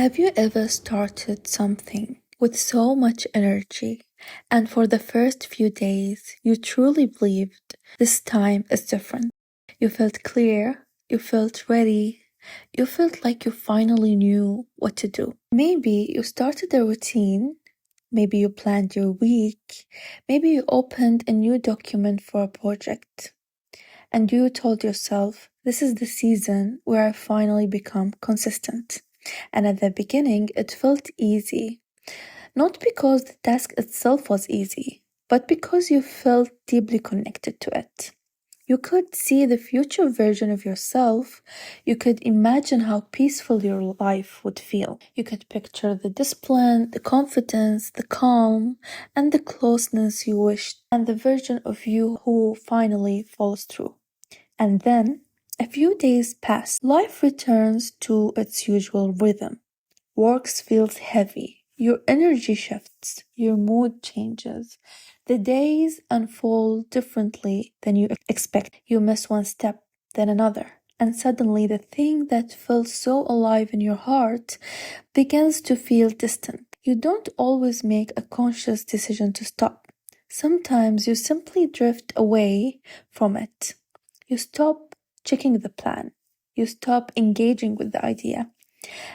Have you ever started something with so much energy, and for the first few days, you truly believed this time is different? You felt clear, you felt ready, you felt like you finally knew what to do. Maybe you started a routine, maybe you planned your week, maybe you opened a new document for a project, and you told yourself, this is the season where I finally become consistent. And at the beginning, it felt easy, not because the task itself was easy, but because you felt deeply connected to it. You could see the future version of yourself. You could imagine how peaceful your life would feel. You could picture the discipline, the confidence, the calm, and the closeness you wished, and the version of you who finally follows through. And then, a few days pass. Life returns to its usual rhythm. Work feels heavy. Your energy shifts. Your mood changes. The days unfold differently than you expect. You miss one step, then another. And suddenly, the thing that felt so alive in your heart begins to feel distant. You don't always make a conscious decision to stop. Sometimes you simply drift away from it. You stop checking the plan. You stop engaging with the idea.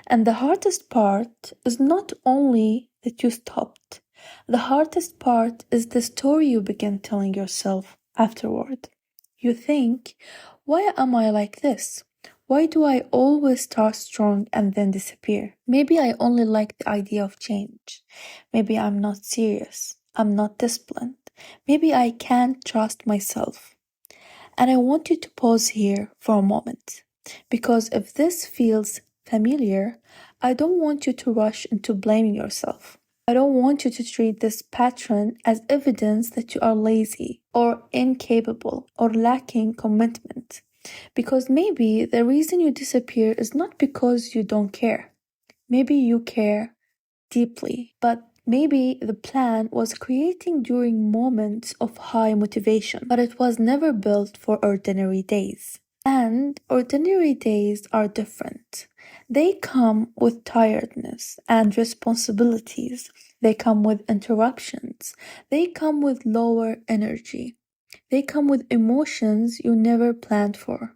And the hardest part is not only that you stopped, the hardest part is the story you begin telling yourself afterward. You think, why am I like this? Why do I always start strong and then disappear? Maybe I only like the idea of change. Maybe I'm not serious. I'm not disciplined. Maybe I can't trust myself. And I want you to pause here for a moment, because if this feels familiar, I don't want you to rush into blaming yourself. I don't want you to treat this pattern as evidence that you are lazy or incapable or lacking commitment. Because maybe the reason you disappear is not because you don't care. Maybe you care deeply, but maybe the plan was creating during moments of high motivation, but it was never built for ordinary days. And ordinary days are different. They come with tiredness and responsibilities. They come with interruptions. They come with lower energy. They come with emotions you never planned for.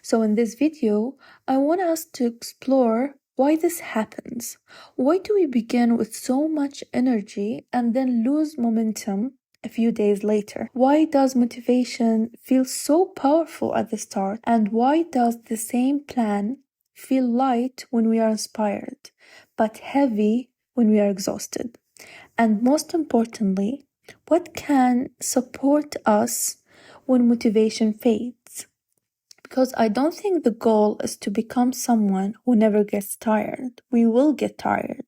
So in this video, I want us to explore why this happens. Why do we begin with so much energy and then lose momentum a few days later? Why does motivation feel so powerful at the start? And why does the same plan feel light when we are inspired, but heavy when we are exhausted? And most importantly, what can support us when motivation fades? Because I don't think the goal is to become someone who never gets tired. We will get tired.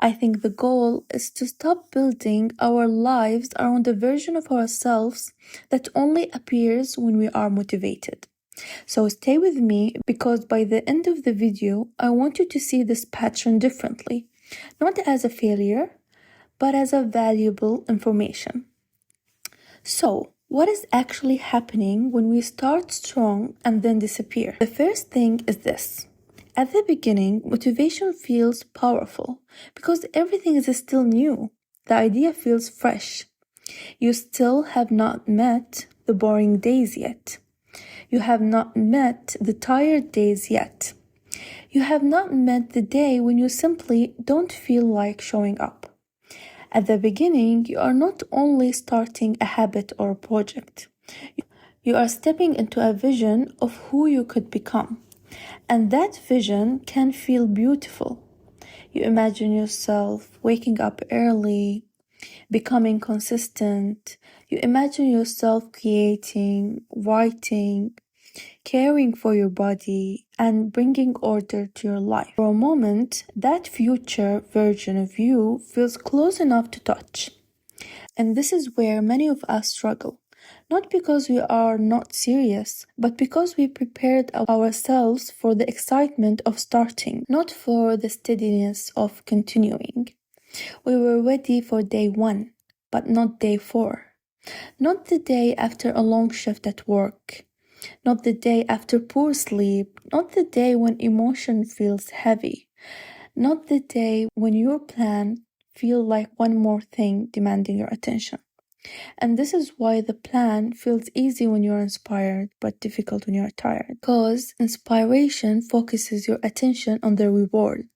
I think the goal is to stop building our lives around a version of ourselves that only appears when we are motivated. So stay with me, because by the end of the video, I want you to see this pattern differently, not as a failure, but as a valuable information. So, what is actually happening when we start strong and then disappear? The first thing is this. At the beginning, motivation feels powerful because everything is still new. The idea feels fresh. You still have not met the boring days yet. You have not met the tired days yet. You have not met the day when you simply don't feel like showing up. At the beginning, you are not only starting a habit or a project, you are stepping into a vision of who you could become. And that vision can feel beautiful. You imagine yourself waking up early, becoming consistent. You imagine yourself creating, writing, caring for your body, and bringing order to your life. For a moment, that future version of you feels close enough to touch. And this is where many of us struggle. Not because we are not serious, but because we prepared ourselves for the excitement of starting, not for the steadiness of continuing. We were ready for day 1, but not day 4. Not the day after a long shift at work. Not the day after poor sleep. Not the day when emotion feels heavy. not the day when your plan feels like one more thing demanding your attention. And this is why the plan feels easy when you're inspired, but difficult when you're tired. Because inspiration focuses your attention on the reward.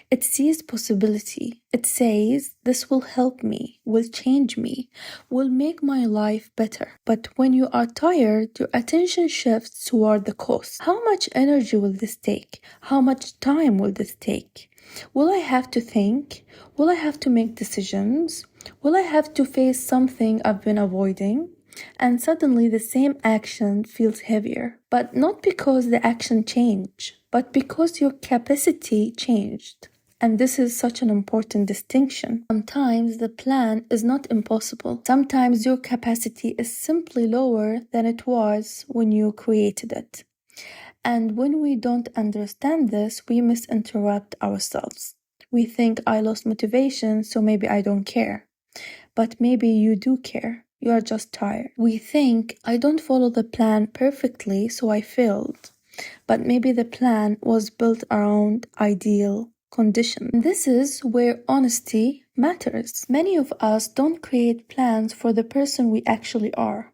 It sees possibility. It says, this will help me, will change me, will make my life better. But when you are tired, your attention shifts toward the cost. How much energy will this take? How much time will this take? Will I have to think? Will I have to make decisions? Will I have to face something I've been avoiding? And suddenly the same action feels heavier. But not because the action changed, but because your capacity changed. And this is such an important distinction. Sometimes the plan is not impossible. Sometimes your capacity is simply lower than it was when you created it. And when we don't understand this, we misinterrupt ourselves. We think I lost motivation, so maybe I don't care. But maybe you do care. You are just tired. We think I don't follow the plan perfectly, so I failed. But maybe the plan was built around ideal conditions. This is where honesty matters. Many of us don't create plans for the person we actually are.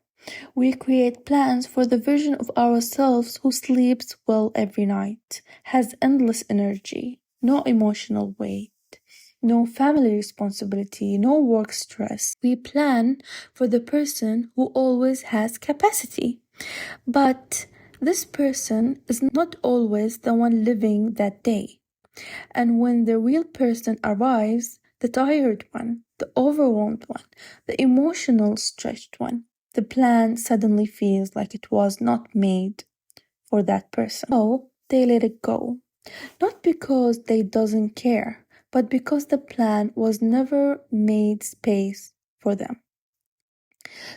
We create plans for the version of ourselves who sleeps well every night, has endless energy, no emotional weight, no family responsibility, no work stress. We plan for the person who always has capacity. But this person is not always the one living that day. And when the real person arrives, the tired one, the overwhelmed one, the emotional stretched one, the plan suddenly feels like it was not made for that person. So they let it go. Not because they doesn't care, but because the plan was never made space for them.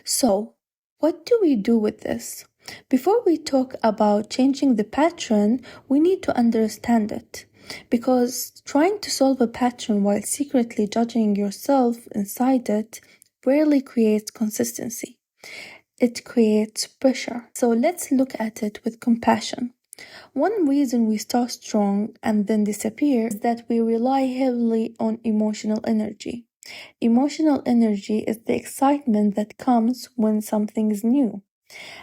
So, what do we do with this? Before we talk about changing the pattern, we need to understand it. Because trying to solve a pattern while secretly judging yourself inside it rarely creates consistency. It creates pressure. So let's look at it with compassion. One reason we start strong and then disappear is that we rely heavily on emotional energy. Emotional energy is the excitement that comes when something is new.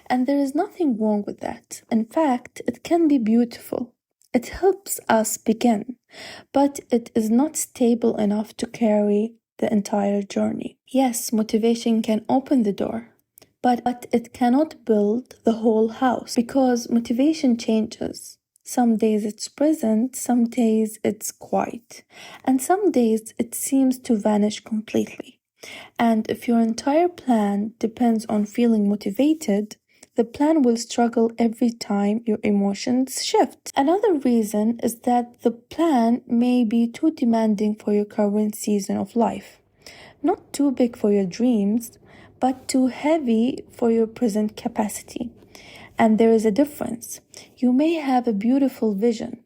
And there is nothing wrong with that. In fact, it can be beautiful. It helps us begin, but it is not stable enough to carry the entire journey. Yes, motivation can open the door, but it cannot build the whole house because motivation changes. Some days it's present, some days it's quiet, and some days it seems to vanish completely. And if your entire plan depends on feeling motivated, the plan will struggle every time your emotions shift. Another reason is that the plan may be too demanding for your current season of life. Not too big for your dreams, but too heavy for your present capacity. And there is a difference. You may have a beautiful vision,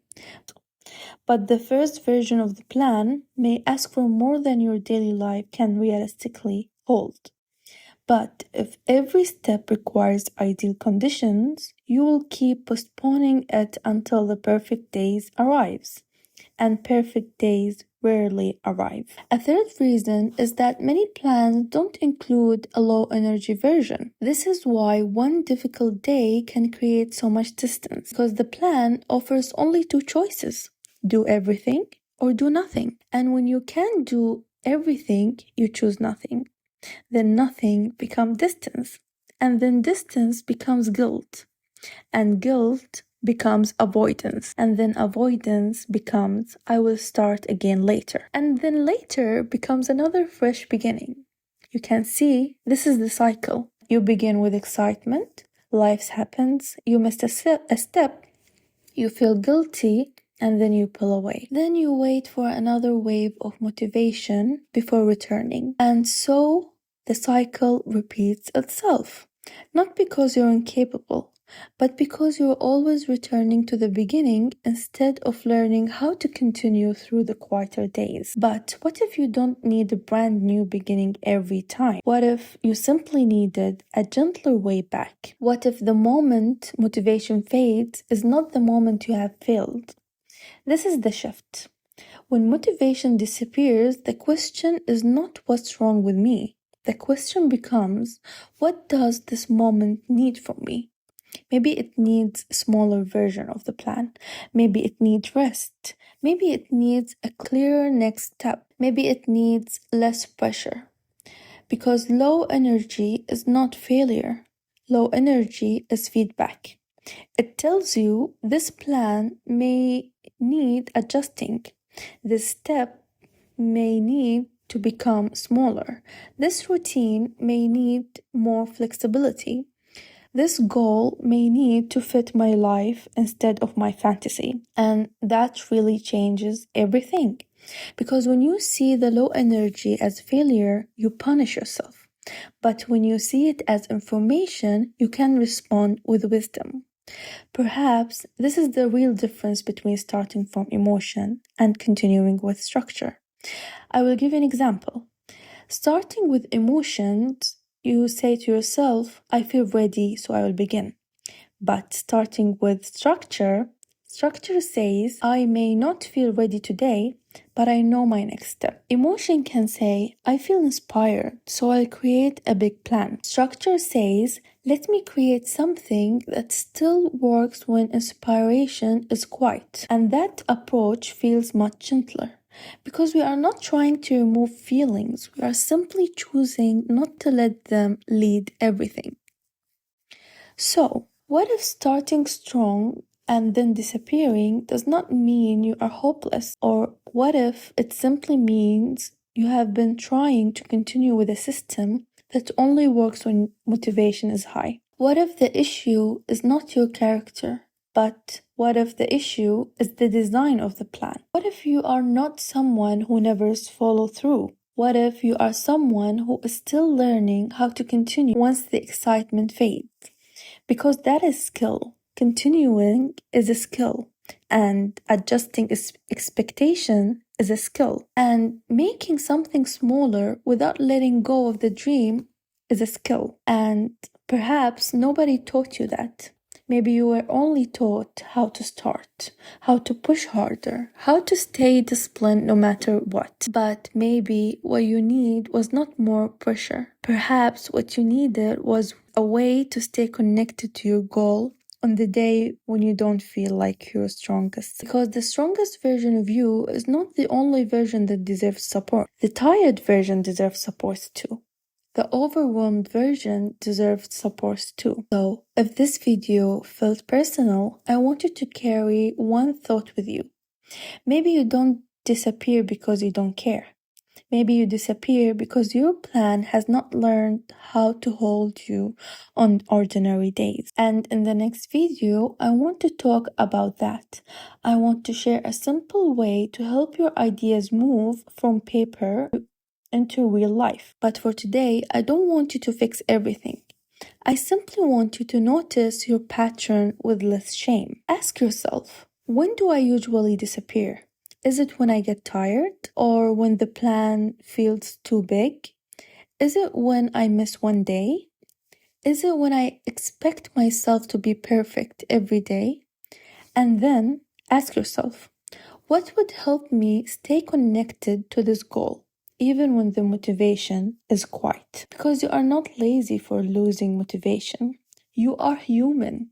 but the first version of the plan may ask for more than your daily life can realistically hold. But if every step requires ideal conditions, you will keep postponing it until the perfect days arrives. And perfect days rarely arrive. A third reason is that many plans don't include a low energy version. This is why one difficult day can create so much distance because the plan offers only two choices: do everything or do nothing. And when you can't do everything, you choose nothing. Then nothing becomes distance. And then distance becomes guilt. And guilt becomes avoidance. And then avoidance becomes I will start again later. And then later becomes another fresh beginning. You can see this is the cycle. You begin with excitement, life happens, you missed a step, you feel guilty, and then you pull away. Then you wait for another wave of motivation before returning. And so the cycle repeats itself. Not because you're incapable, but because you're always returning to the beginning instead of learning how to continue through the quieter days. But what if you don't need a brand new beginning every time? What if you simply needed a gentler way back? What if the moment motivation fades is not the moment you have failed? This is the shift. When motivation disappears, the question is not what's wrong with me. The question becomes, what does this moment need from me? Maybe it needs a smaller version of the plan. Maybe it needs rest. Maybe it needs a clearer next step. Maybe it needs less pressure. Because low energy is not failure. Low energy is feedback. It tells you this plan may need adjusting. This step may need to become smaller. This routine may need more flexibility. This goal may need to fit my life instead of my fantasy. And that really changes everything. Because when you see the low energy as failure, you punish yourself. But when you see it as information, you can respond with wisdom. Perhaps this is the real difference between starting from emotion and continuing with structure. I will give you an example. Starting with emotions, you say to yourself, I feel ready, so I will begin. But starting with structure says, I may not feel ready today, but I know my next step. Emotion can say, I feel inspired, so I'll create a big plan. Structure says, let me create something that still works when inspiration is quiet. And that approach feels much gentler. Because we are not trying to remove feelings, we are simply choosing not to let them lead everything. So, what if starting strong and then disappearing does not mean you are hopeless? Or what if it simply means you have been trying to continue with a system that only works when motivation is high? What if the issue is not your character? But what if the issue is the design of the plan? What if you are not someone who never follows through? What if you are someone who is still learning how to continue once the excitement fades? Because that is skill. Continuing is a skill. And adjusting expectation is a skill. And making something smaller without letting go of the dream is a skill. And perhaps nobody taught you that. Maybe you were only taught how to start, how to push harder, how to stay disciplined no matter what. But maybe what you need was not more pressure. Perhaps what you needed was a way to stay connected to your goal on the day when you don't feel like you're strongest. Because the strongest version of you is not the only version that deserves support. The tired version deserves support too. The overwhelmed version deserves support too. So, if this video felt personal, I want you to carry one thought with you. Maybe you don't disappear because you don't care. Maybe you disappear because your plan has not learned how to hold you on ordinary days. And in the next video, I want to talk about that. I want to share a simple way to help your ideas move from paper into real life. But for today, I don't want you to fix everything. I simply want you to notice your pattern with less shame. Ask yourself, when do I usually disappear? Is it when I get tired or when the plan feels too big? Is it when I miss one day? Is it when I expect myself to be perfect every day? And then ask yourself, what would help me stay connected to this goal, even when the motivation is quiet? Because you are not lazy for losing motivation. You are human.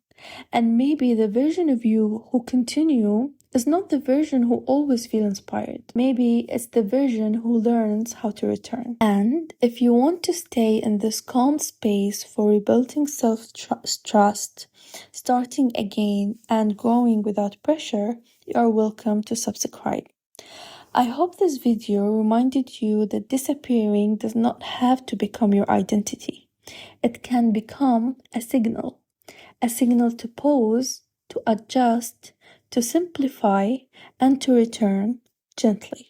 And maybe the version of you who continue is not the version who always feel inspired. Maybe it's the version who learns how to return. And if you want to stay in this calm space for rebuilding self-trust, starting again, and growing without pressure, you are welcome to subscribe. I hope this video reminded you that disappearing does not have to become your identity. It can become a signal to pause, to adjust, to simplify, and to return gently.